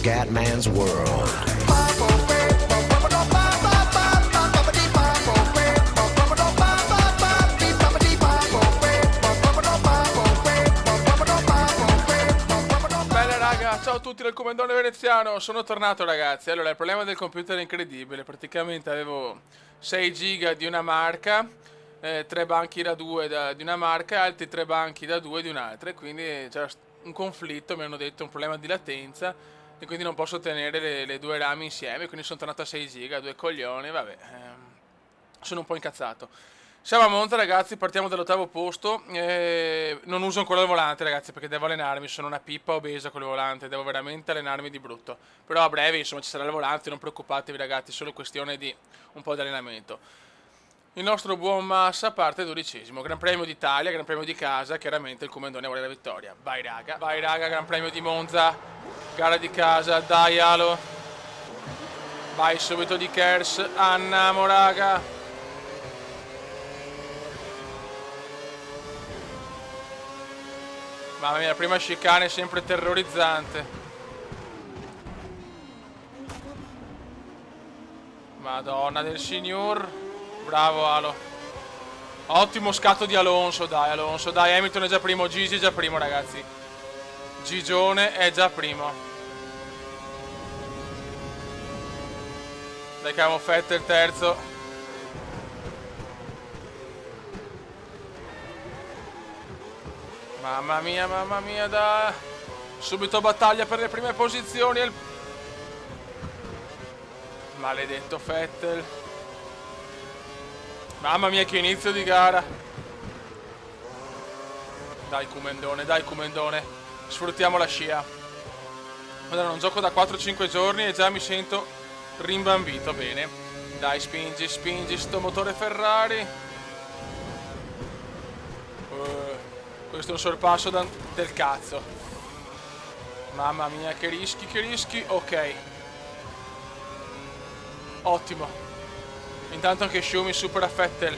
Scatman's World. Ciao a tutti dal Comandone Veneziano, sono tornato ragazzi. Allora, il problema del computer è incredibile. Praticamente avevo 6 giga di una marca, 3 banchi da 2 di una marca e altri 3 banchi da 2 di un'altra. E quindi c'era un conflitto, mi hanno detto un problema di latenza e quindi non posso tenere le due rami insieme. Quindi sono tornato a 6 giga, due coglioni, vabbè. Sono un po' incazzato. Siamo a Monza ragazzi, partiamo dall'ottavo posto. Non uso ancora il volante ragazzi perché devo allenarmi, sono una pippa obesa con il volante, devo veramente allenarmi di brutto. Però a breve insomma ci sarà il volante, non preoccupatevi ragazzi, è solo questione di un po' di allenamento. Il nostro buon Massa parte 12esimo, Gran Premio d'Italia, Gran Premio di casa, chiaramente il Comandone vuole la vittoria. Vai raga, Gran Premio di Monza, gara di casa, dai Alo. Vai subito di Kers, andiamo raga. Mamma mia, la prima chicane è sempre terrorizzante. Madonna del signor. Bravo Alo. Ottimo scatto di Alonso, dai, Hamilton è già primo, Gigi è già primo ragazzi. Gigione è già primo. Dai camo Vettel terzo. Mamma mia, dai. Subito battaglia per le prime posizioni. Maledetto Vettel. Mamma mia che inizio di gara. Dai Comandone. Sfruttiamo la scia. Guarda, non gioco da 4-5 giorni e già mi sento rimbambito. Bene. Dai, spingi sto motore Ferrari. Questo è un sorpasso del cazzo. Mamma mia che rischi. Ok. Ottimo. Intanto anche Schumi supera Vettel.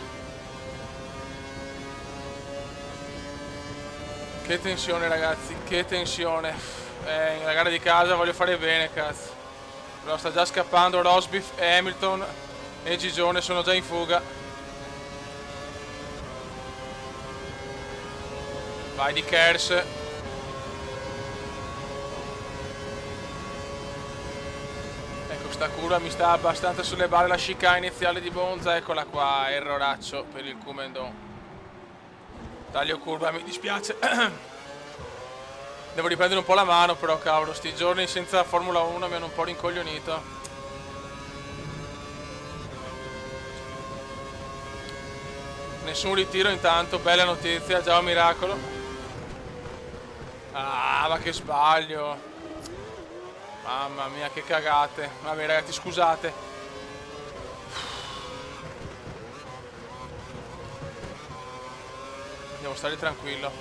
Che tensione ragazzi, che tensione. Nella gara di casa voglio fare bene cazzo. Però sta già scappando Rosberg e Hamilton e Gigione sono già in fuga. Vai di Kers. Ecco, sta curva mi sta abbastanza sulle balle, la chicane iniziale di Monza. Eccola qua, erroraccio per il Comandone. Taglio curva, mi dispiace. Devo riprendere un po' la mano però, cavolo, sti giorni senza Formula 1 mi hanno un po' rincoglionito. Nessun ritiro intanto, bella notizia, già un miracolo. Ah, ma che sbaglio. Mamma mia, che cagate. Vabbè ragazzi, scusate. Devo stare tranquillo.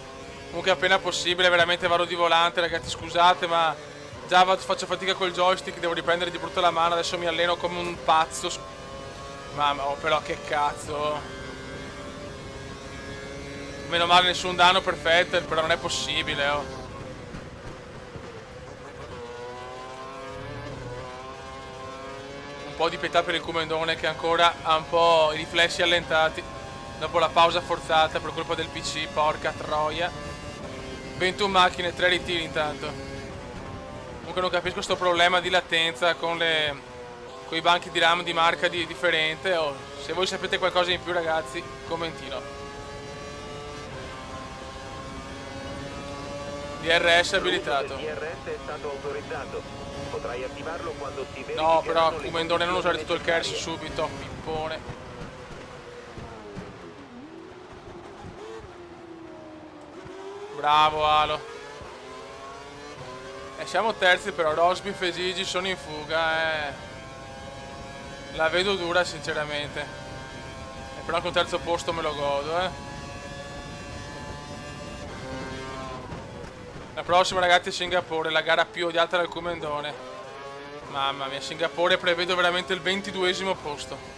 Comunque appena possibile veramente vado di volante ragazzi, scusate ma già faccio fatica col joystick, devo riprendere di brutto la mano, adesso mi alleno come un pazzo. Mamma, oh, però che cazzo. Meno male nessun danno per Vettel, però non è possibile, oh. Un po' di pietà per il Comandone che ancora ha un po' i riflessi allentati dopo la pausa forzata per colpa del PC, porca troia. 21 macchine, 3 ritiri intanto. Comunque non capisco sto problema di latenza con i banchi di RAM di marca differente. Oh, se voi sapete qualcosa in più ragazzi, commentino. DRS abilitato. DRS è stato autorizzato. Potrai attivarlo quando ti vedi. No, però Comandone non usare tutto il Kers subito, pippone. Bravo Alo. Siamo terzi però, Rosberg e Gigi sono in fuga, La vedo dura sinceramente. Però anche un terzo posto me lo godo, La prossima ragazzi è Singapore, la gara più odiata dal Comandone. Mamma mia, Singapore prevedo veramente il 22esimo posto.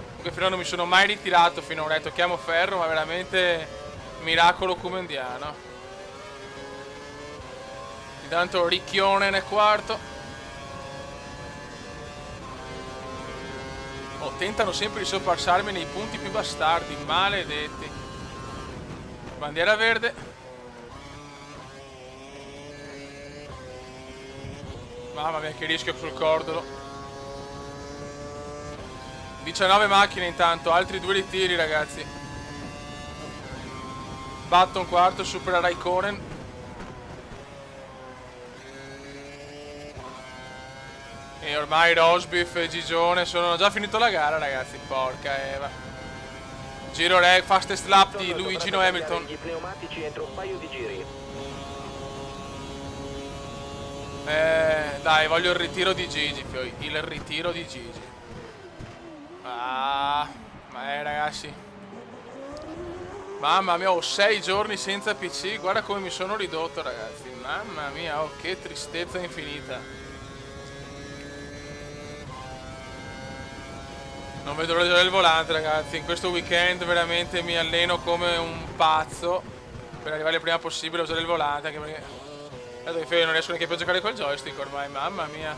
Comunque finora non mi sono mai ritirato finora, tocchiamo ferro, ma veramente miracolo comandiano. Intanto Ricchione nel quarto. Oh, tentano sempre di sorpassarmi nei punti più bastardi, maledetti. Bandiera verde. Mamma mia che rischio sul cordolo. 19 macchine intanto, altri 2 ritiri ragazzi. Button quarto, supera Raikkonen. E ormai Rosbiff e Gigione sono già finito la gara ragazzi, porca Eva. Giro reg, fastest lap di Luigino Hamilton. Gli pneumatici entro un paio di giri. Dai, voglio il ritiro di Gigi, il ritiro di Gigi. Ah, ma ragazzi. Mamma mia, ho 6 giorni senza PC, guarda come mi sono ridotto ragazzi. Mamma mia, oh, che tristezza infinita. Non vedo l'ora di usare il volante ragazzi, in questo weekend veramente mi alleno come un pazzo per arrivare il prima possibile a usare il volante, anche perché adesso non riesco neanche più a giocare col joystick ormai, mamma mia.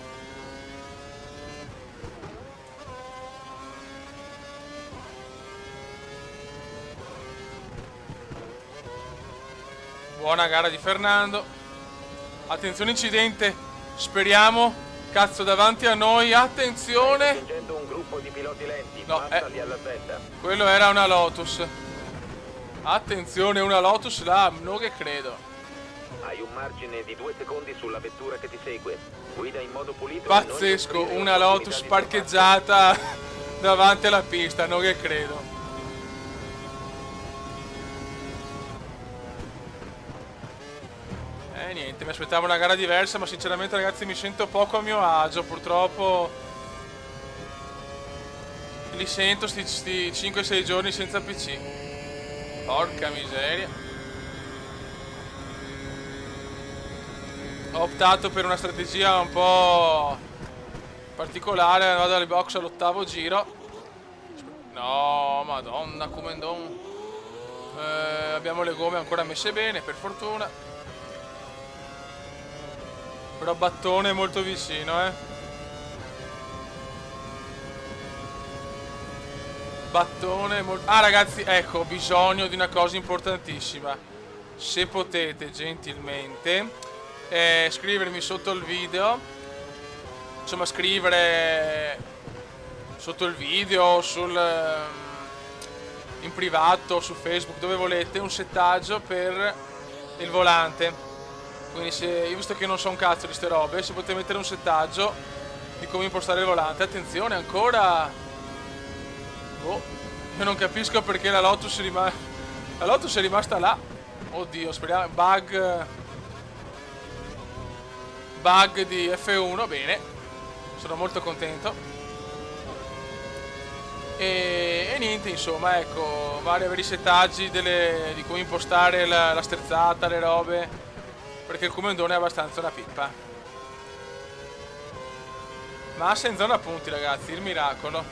Buona gara di Fernando. Attenzione incidente, speriamo. Cazzo davanti a noi, attenzione. Raggiungendo un gruppo di piloti lenti, No, passali alla Z. quello era una Lotus. Attenzione, una Lotus là, non che credo. Hai un margine di 2 secondi sulla vettura che ti segue. Guida in modo pulito. Pazzesco, una Lotus parcheggiata davanti alla pista, non che credo. Niente, mi aspettavo una gara diversa, ma sinceramente ragazzi mi sento poco a mio agio, purtroppo li sento sti 5-6 giorni senza PC. Porca miseria. Ho optato per una strategia un po' particolare, vado alle box all'8º giro. No, madonna, come non. Abbiamo le gomme ancora messe bene, per fortuna. Però Battone è molto vicino, Battone molto... Ah ragazzi, ecco, ho bisogno di una cosa importantissima. Se potete gentilmente scrivermi sotto il video, insomma scrivere sotto il video, in privato, su Facebook, dove volete, un settaggio per il volante. Quindi se, io visto che non so un cazzo di ste robe, se potete mettere un settaggio di come impostare il volante. Attenzione ancora. Boh, io non capisco perché la Lotus è rimasta là. Oddio, speriamo. Bug di F1, bene. Sono molto contento. E niente, insomma, ecco, vari settaggi di come impostare la sterzata, le robe. Perché il comandone è abbastanza una pippa. Massa in zona punti ragazzi, il miracolo.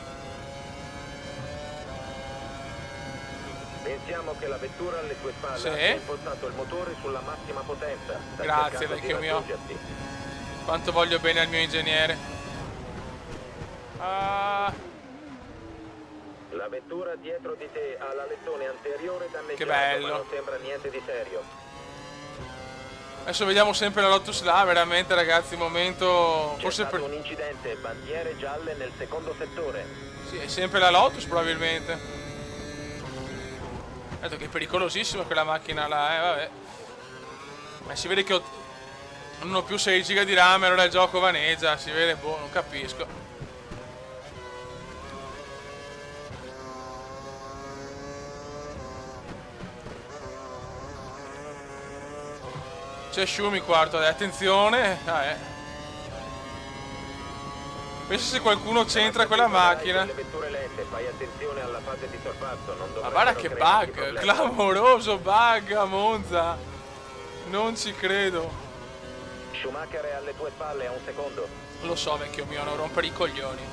Pensiamo che la vettura alle tue spalle Sì. abbia impostato il motore sulla massima potenza. Sta Grazie cercando di vecchio mio. raggiungerti. Quanto voglio bene al mio ingegnere. Ah, La vettura dietro di te ha l'alettone anteriore danneggiato, che bello. ma non sembra niente di serio. adesso vediamo sempre la Lotus là, veramente ragazzi, momento. C'è Forse stato un incidente, bandiere gialle nel secondo settore. sì, è sempre la Lotus probabilmente. Detto che è pericolosissima quella macchina là, vabbè. Ma si vede che non ho più 6 giga di RAM, allora il gioco vaneggia, si vede, boh, non capisco. C'è Schumi quarto, attenzione. Pensa se qualcuno c'entra quella macchina. Le vetture lente, fai attenzione alla fase di sorpasso, non Ma guarda che bug, clamoroso bug a Monza. Non ci credo. Schumacher è alle tue spalle a un secondo. Lo so vecchio mio, non rompere i coglioni.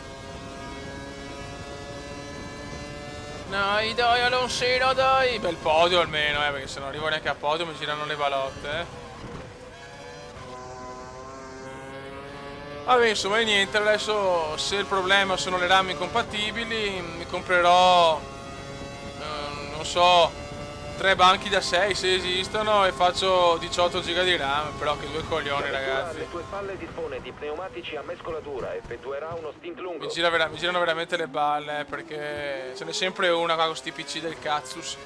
Dai Alonsino, dai. Bel podio almeno, perché se non arrivo neanche a podio mi girano le balotte, Vabbè, insomma, e niente, adesso se il problema sono le RAM incompatibili, mi comprerò, non so, 3 banchi da 6 se esistono e faccio 18 giga di RAM, però che due La coglioni, vettura ragazzi. alle tue spalle dispone di pneumatici a mescolatura, effettuerà uno stint lungo. Mi girano veramente le balle, perché ce n'è sempre una qua con sti PC del cazzus.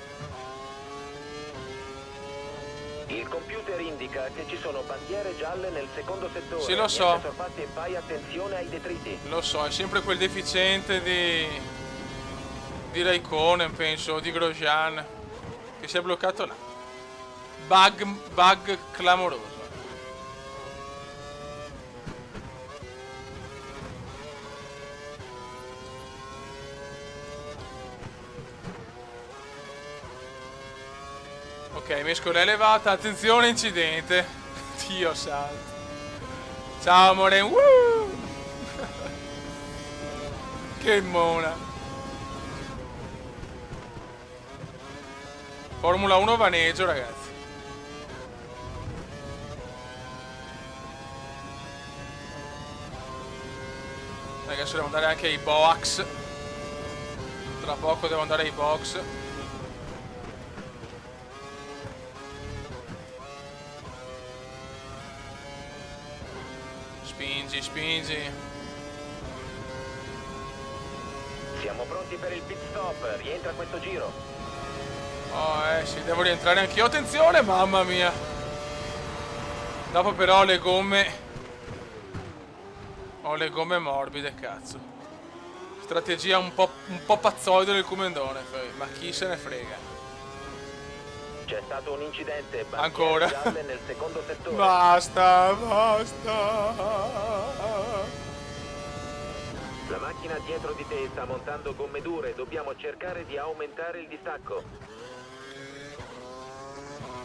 Il computer indica che ci sono bandiere gialle nel secondo settore. Sì, lo Niente so, sorpassi e fai attenzione ai detriti. lo so, è sempre quel deficiente di Raikkonen, penso, di Grosjean, che si è bloccato là. Bug clamoroso. Ok, mescola elevata, attenzione incidente. Dio santo. Ciao amore. Che mona. Formula 1 vaneggio, ragazzi. Adesso devo andare anche ai box. Tra poco devo andare ai box. Spingi, spingi. Siamo pronti per il pit stop, rientra questo giro. Oh, sì, devo rientrare anch'io. Attenzione, mamma mia. Dopo però ho le gomme. Ho le gomme morbide, cazzo. Strategia un po' pazzoide del Comendone, ma chi se ne frega. C'è stato un incidente, bandiere Ancora. gialle nel secondo settore. Basta, basta. La macchina dietro di te sta montando gomme dure, dobbiamo cercare di aumentare il distacco.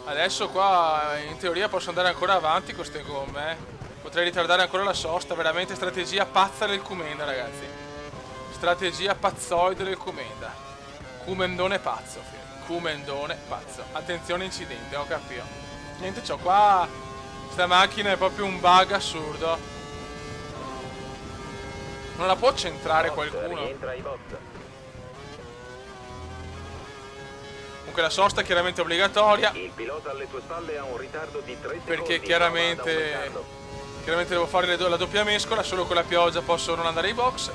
Adesso qua in teoria posso andare ancora avanti con queste gomme, eh. Potrei ritardare ancora la sosta, veramente strategia pazza del Comenda, ragazzi. Strategia pazzoide del Comenda. Comendone pazzo, figlio. Comendone pazzo. Attenzione incidente, ho capito. Niente, c'ho qua. Sta macchina è proprio un bug assurdo. Non la può centrare qualcuno? Rientra ai box. Comunque la sosta è chiaramente obbligatoria. Il pilota alle tue spalle ha un ritardo di 3 secondi. Perché chiaramente devo fare la doppia mescola. Solo con la pioggia posso non andare ai box.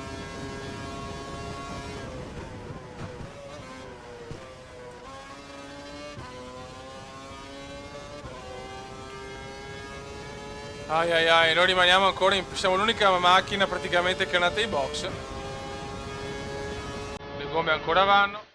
Ai ai ai, noi rimaniamo ancora siamo l'unica macchina praticamente che è andata ai box. Le gomme ancora vanno.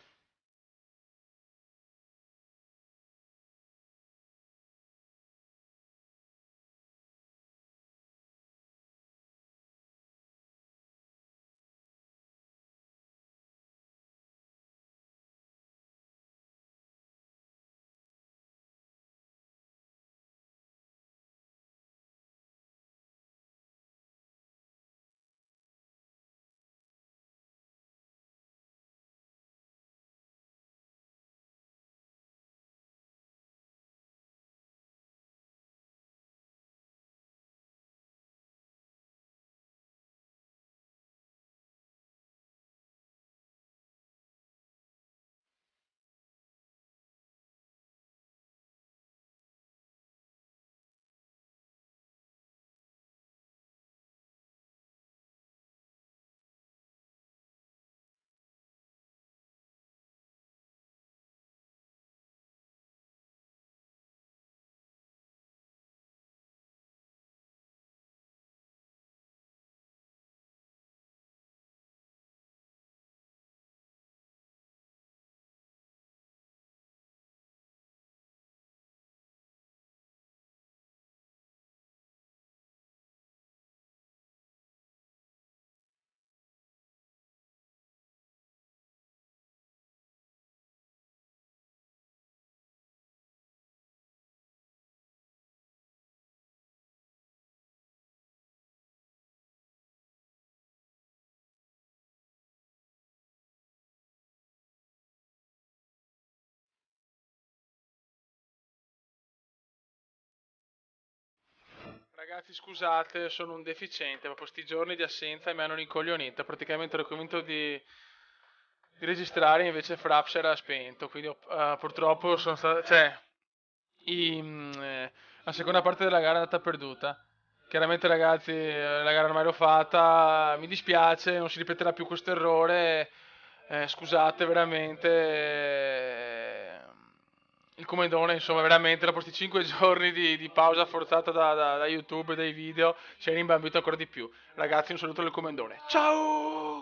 Ragazzi, scusate, sono un deficiente, proprio sti giorni di assenza mi hanno rincoglionito. Praticamente ero convinto di registrare, invece Fraps era spento, quindi purtroppo sono stato, cioè, i- mm, eh, la seconda parte della gara è andata perduta. Chiaramente ragazzi, la gara ormai l'ho fatta, mi dispiace, non si ripeterà più questo errore. Scusate veramente. Il comedone, insomma, veramente dopo questi 5 giorni di pausa forzata da YouTube e dai video, si è rimbambito ancora di più. Ragazzi, un saluto del comendone. Ciao!